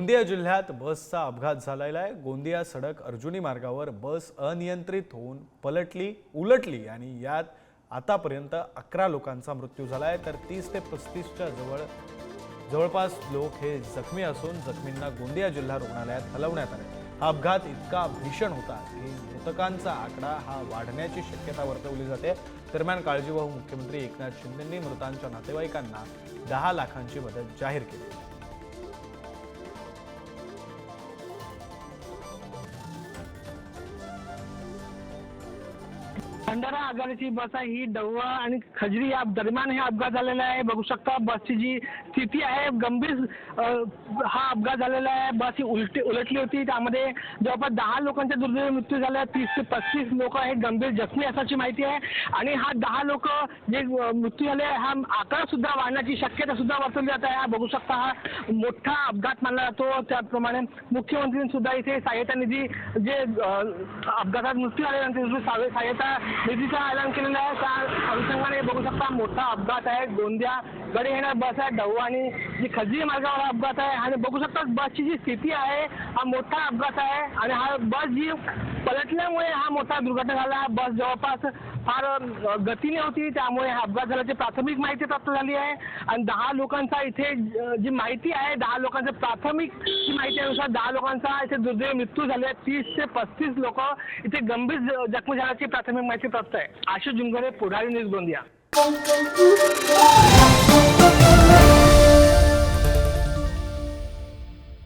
गोंदिया जिल्ह्यात बसचा अपघात झालेला आहे। गोंदिया सडक अर्जुनी मार्गावर बस अनियंत्रित होऊन उलटली आणि यात आतापर्यंत 11 लोकांचा मृत्यू झाला आहे, तर 30 ते 35च्या जवळपास लोक हे जखमी असून जखमींना गोंदिया जिल्हा रुग्णालयात हलवण्यात आले। हा अपघात इतका भीषण होता की मृतकांचा आकडा हा वाढण्याची शक्यता वर्तवली जाते। दरम्यान काळजीवाहू मुख्यमंत्री एकनाथ शिंदेंनी मृतांच्या नातेवाईकांना 10 लाखांची मदत जाहीर केली। भंडारा आगाराची बस आहे ही डव्वा आणि खजरी या दरम्यान हे अपघात झालेला आहे। बघू शकता बसची जी स्थिती आहे गंभीर हा अपघात झालेला आहे। बस ही उलटली होती, त्यामध्ये जवळपास 10 लोकांचा दुर्दैवी मृत्यू झाला। 30 ते 35 लोक हे गंभीर जखमी असल्याची माहिती आहे आणि हा 10 लोक जे मृत्यू झाले हा आकडा सुद्धा वाढण्याची शक्यता सुद्धा वर्तवली जात आहे। बघू शकता हा मोठा अपघात मानला जातो। त्याप्रमाणे मुख्यमंत्र्यांनी सुद्धा इथे सहायता निधी जे अपघातात मृत्यू झाल्यानंतर सहायता निधीचा ऐलान केलेला आहे। त्या अनुषंगाने बघू शकता मोठा अपघात आहे। गोंदिया कडे येणार बस आहे डव्वा आणि जी खजरी मार्गावर अपघात आहे आणि बघू शकता बसची जी स्थिती आहे हा मोठा अपघात आहे आणि हा बस जी पलटल्यामुळे हा मोठा दुर्घटना झाला। बस जवळपास फार गतीने होती, त्यामुळे हा अपघात झाल्याची प्राथमिक माहिती प्राप्त झाली आहे आणि 10 लोकांचा इथे जी माहिती आहे 10 लोकांचं प्राथमिक जी माहिती अनुसार 10 लोकांचा इथे दुर्दैवी मृत्यू झाले। 30 ते 35 लोक इथे गंभीर जखमी झाल्याची प्राथमिक माहिती प्राप्त आहे। आशिष जुंगरे, पुढारी न्यूज, गोंदिया।